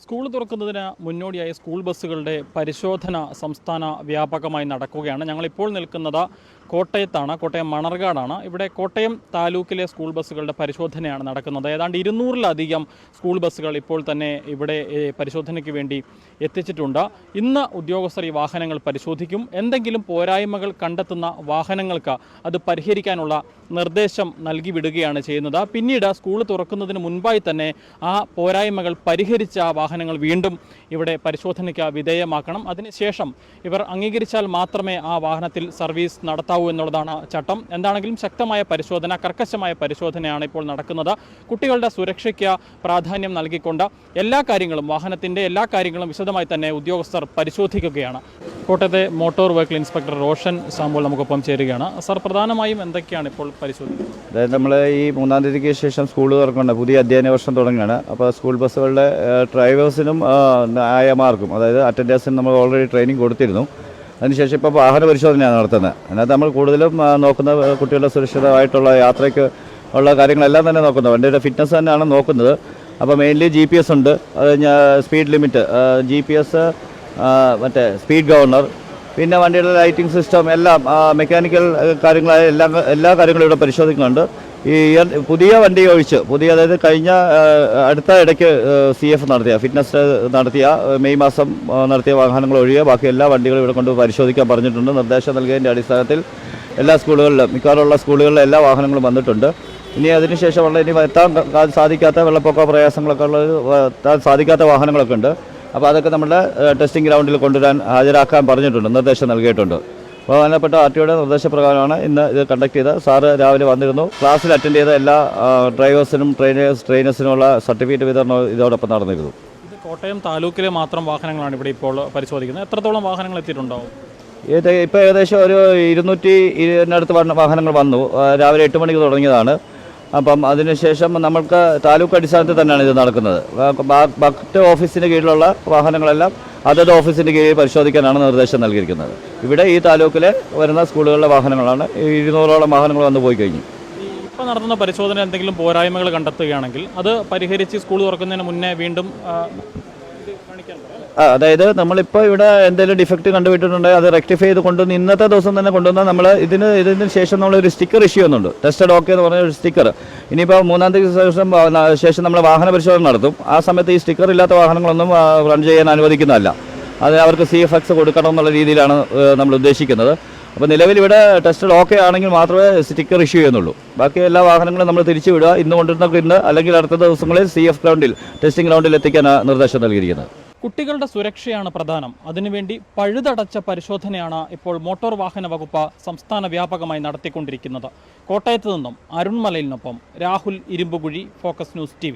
School തുറക്കുന്നതിന് മുന്നോടിയായി school ബസ്സുകളുടെ പരിശോധന സംസ്ഥാന വ്യാപകമായി നടക്കുകയാണ്. ഞങ്ങളിപ്പോൾ നിൽക്കുന്നത് കോട്ടയത്താണ്. കോട്ടയം മണർകാടാണ്. ഇവിടെ കോട്ടയം താലൂക്കിലെ സ്കൂൾ ബസ്സുകളുടെ പരിശോധനയാണ് നടക്കുന്നത്. ഏതാണ്ട് 200-ലധികം സ്കൂൾ ബസ്സുകൾ ഇപ്പോൾ തന്നെ ഇവിടെ പരിശോധനയ്ക്ക് വേണ്ടി എത്തിച്ചിട്ടുണ്ട്. ഇന്ന് ഉദ്യോഗസ്ഥർ ഈ വാഹനങ്ങൾ പരിശോധിക്കും. എന്തെങ്കിലും പോരായ്മകൾ കണ്ടെത്തുന്ന വാഹനങ്ങൾക്ക് അത് പരിഹരിക്കാനുള്ള നിർദ്ദേശം നൽകി വിടുകയാണ് ചെയ്യുന്നത്. പിന്നീട് സ്കൂൾ തുറക്കുന്നതിന് മുൻപായി തന്നെ ആ പോരായ്മകൾ പരിഹരിച്ച വാഹനങ്ങൾ വീണ്ടും ഇവിടെ പരിശോധനയ്ക്ക് വിധേയമാക്കണം. അതിനുശേഷം ഇവർ അംഗീകരിച്ചാൽ മാത്രമേ ആ വാഹനത്തിൽ സർവീസ് നടത്താവൂ എന്നുള്ളതാണ് ചട്ടം. എന്താണെങ്കിലും ശക്തമായ പരിശോധന, കർക്കശമായ പരിശോധനയാണ് ഇപ്പോൾ നടക്കുന്നത്. കുട്ടികളുടെ സുരക്ഷയ്ക്ക് പ്രാധാന്യം നൽകിക്കൊണ്ട് എല്ലാ കാര്യങ്ങളും, വാഹനത്തിൻ്റെ എല്ലാ കാര്യങ്ങളും വിശദമായി തന്നെ ഉദ്യോഗസ്ഥർ പരിശോധിക്കുകയാണ്. കോട്ടയത്തെ motor vehicle inspector Roshan Samuel നമുക്കൊപ്പം ചേരുകയാണ്. സർ, പ്രധാനമായും എന്തൊക്കെയാണ് ഇപ്പോൾ പരിശോധിക്കുന്നത്? അതായത് നമ്മൾ ഈ 3-ാം തീയതിക്ക് ശേഷം സ്കൂൾ തുറക്കേണ്ട പുതിയ അധ്യയന വർഷം തുടങ്ങുകയാണ്. അപ്പോൾ സ്കൂൾ ബസ്സുകളുടെ ഡ്രൈവേഴ്സിനും ആയമാർക്കും, അതായത് അറ്റൻഡേഴ്സിനും നമ്മൾ ഓൾറെഡി ട്രെയിനിങ് കൊടുത്തിരുന്നു. അതിനുശേഷം ഇപ്പോൾ വാഹന പരിശോധനയാണ് നടത്തുന്നത്. അതിനകത്ത് നമ്മൾ കൂടുതലും നോക്കുന്ന കുട്ടികളുടെ സുരക്ഷിതമായിട്ടുള്ള യാത്രയ്ക്ക് ഉള്ള കാര്യങ്ങളെല്ലാം തന്നെ നോക്കുന്നത്, വണ്ടിയുടെ ഫിറ്റ്നസ് തന്നെയാണ് നോക്കുന്നത്. അപ്പോൾ മെയിൻലി GPS ഉണ്ട്, അത് സ്പീഡ് ലിമിറ്റ്, GPS, മറ്റേ സ്പീഡ് ഗവർണർ, പിന്നെ വണ്ടിയുടെ ലൈറ്റിംഗ് സിസ്റ്റം, എല്ലാം മെക്കാനിക്കൽ കാര്യങ്ങളായ എല്ലാ കാര്യങ്ങളും ഇവിടെ പരിശോധിക്കുന്നുണ്ട്. ഈ പുതിയ വണ്ടി ഒഴിച്ച് അതായത് കഴിഞ്ഞ അടുത്ത ഇടയ്ക്ക് CF നടത്തിയ ഫിറ്റ്നസ് നടത്തിയ മെയ് മാസം നടത്തിയ വാഹനങ്ങൾ ഒഴികെ ബാക്കി എല്ലാ വണ്ടികളും ഇവിടെ കൊണ്ട് പരിശോധിക്കാൻ പറഞ്ഞിട്ടുണ്ട്. നിർദ്ദേശം നൽകിയതിൻ്റെ അടിസ്ഥാനത്തിൽ എല്ലാ സ്കൂളുകളിലും, മിക്കവാറുള്ള സ്കൂളുകളിലും എല്ലാ വാഹനങ്ങളും വന്നിട്ടുണ്ട്. ഇനി അതിനുശേഷമുള്ള ഇനി എത്താൻ സാധിക്കാത്ത വെള്ളപ്പൊക്ക പ്രയാസങ്ങളൊക്കെ ഉള്ള എത്താൻ സാധിക്കാത്ത വാഹനങ്ങളൊക്കെ ഉണ്ട്. അപ്പോൾ അതൊക്കെ നമ്മുടെ ടെസ്റ്റിംഗ് ഗ്രൗണ്ടിൽ കൊണ്ടുവരാൻ ഹാജരാക്കാൻ പറഞ്ഞിട്ടുണ്ട്, നിർദ്ദേശം നൽകിയിട്ടുണ്ട്. ബഹുമാനപ്പെട്ട RTOയുടെ നിർദ്ദേശപ്രകാരമാണ് ഇന്ന് ഇത് കണ്ടക്ട് ചെയ്ത്. സാറ് രാവിലെ വന്നിരുന്നു. ക്ലാസ്സിൽ അറ്റൻഡ് ചെയ്ത എല്ലാ ഡ്രൈവേഴ്സിനും ട്രെയിനേഴ്സിനുമുള്ള സർട്ടിഫിക്കറ്റ് വിതരണം ഇതോടൊപ്പം നടന്നിരുന്നു. ഇത് കോട്ടയം താലൂക്കിലെ മാത്രം വാഹനങ്ങളാണ് ഇവിടെ ഇപ്പോൾ പരിശോധിക്കുന്നത്. എത്രത്തോളം വാഹനങ്ങൾ എത്തിയിട്ടുണ്ടാവും? ഇപ്പോൾ ഏകദേശം ഒരു 220-നടുത്ത് വാഹനങ്ങൾ വന്നു. രാവിലെ 8 മണിക്ക് തുടങ്ങിയതാണ്. അപ്പം അതിനുശേഷം നമ്മൾക്ക് താലൂക്ക് അടിസ്ഥാനത്തിൽ തന്നെയാണ് ഇത് നടക്കുന്നത്. മറ്റ് ഓഫീസിന് കീഴിലുള്ള വാഹനങ്ങളെല്ലാം അതത് ഓഫീസിൻ്റെ കീഴിൽ പരിശോധിക്കാനാണ് നിർദ്ദേശം നൽകിയിരിക്കുന്നത്. ഇവിടെ ഈ താലൂക്കിലെ വരുന്ന സ്കൂളുകളിലെ വാഹനങ്ങളാണ് 200ഓളം വാഹനങ്ങൾ വന്നു പോയി കഴിഞ്ഞു. ഇപ്പോൾ നടത്തുന്ന പരിശോധന എന്തെങ്കിലും പോരായ്മകൾ കണ്ടെത്തുകയാണെങ്കിൽ അത് പരിഹരിച്ച് സ്കൂൾ തുറക്കുന്നതിന് മുന്നേ വീണ്ടും കാണിക്കാൻ പറയാം. അതായത് നമ്മളിപ്പോൾ ഇവിടെ എന്തെങ്കിലും ഡിഫക്റ്റ് കണ്ടുപിടിച്ചിട്ടുണ്ടെങ്കിൽ അത് റെക്ടിഫൈ ചെയ്ത് കൊണ്ടുവന്ന് ഇന്നത്തെ ദിവസം തന്നെ കൊണ്ടുവന്നാൽ നമ്മൾ ഇതിന് ശേഷം നമ്മളൊരു സ്റ്റിക്കർ ഇഷ്യൂ ചെയ്യുന്നുണ്ട്. ടെസ്റ്റഡ് ഓക്കെ എന്ന് പറഞ്ഞ ഒരു സ്റ്റിക്കർ. ഇനിയിപ്പോൾ 3-ാം തീയതി ശേഷം നമ്മൾ വാഹന പരിശോധന നടത്തും. ആ സമയത്ത് ഈ സ്റ്റിക്കർ ഇല്ലാത്ത വാഹനങ്ങളൊന്നും റൺ ചെയ്യാൻ അനുവദിക്കുന്നതല്ല. അത് അവർക്ക് CFX കൊടുക്കണം എന്നുള്ള രീതിയിലാണ് നമ്മൾ ഉദ്ദേശിക്കുന്നത്. അപ്പോൾ നിലവിൽ ഇവിടെ ടെസ്റ്റഡ് ഓക്കെ ആണെങ്കിൽ മാത്രമേ സ്റ്റിക്കർ ഇഷ്യൂ ചെയ്യുന്നുള്ളൂ. ബാക്കി എല്ലാ വാഹനങ്ങളും നമ്മൾ തിരിച്ചു വിടുക. ഇന്ന് കൊണ്ടിരുന്നൊക്കെ ഇന്ന്, അല്ലെങ്കിൽ അടുത്ത ദിവസങ്ങളിൽ CF ഗ്രൗണ്ടിൽ, ടെസ്റ്റിംഗ് ഗ്രൗണ്ടിൽ എത്തിക്കാനാണ് നിർദ്ദേശം നൽകിയിരിക്കുന്നത്. കുട്ടികളുടെ സുരക്ഷയാണ് പ്രധാനം. അതിനുവേണ്ടി പഴുതടച്ച പരിശോധനയാണ് ഇപ്പോൾ മോട്ടോർ വാഹന വകുപ്പ് സംസ്ഥാന വ്യാപകമായി നടത്തിക്കൊണ്ടിരിക്കുന്നത്. കോട്ടയത്ത് നിന്നും അരുൺ മലയിലിനൊപ്പം Rahul Irumpukuzhi, Focus News TV.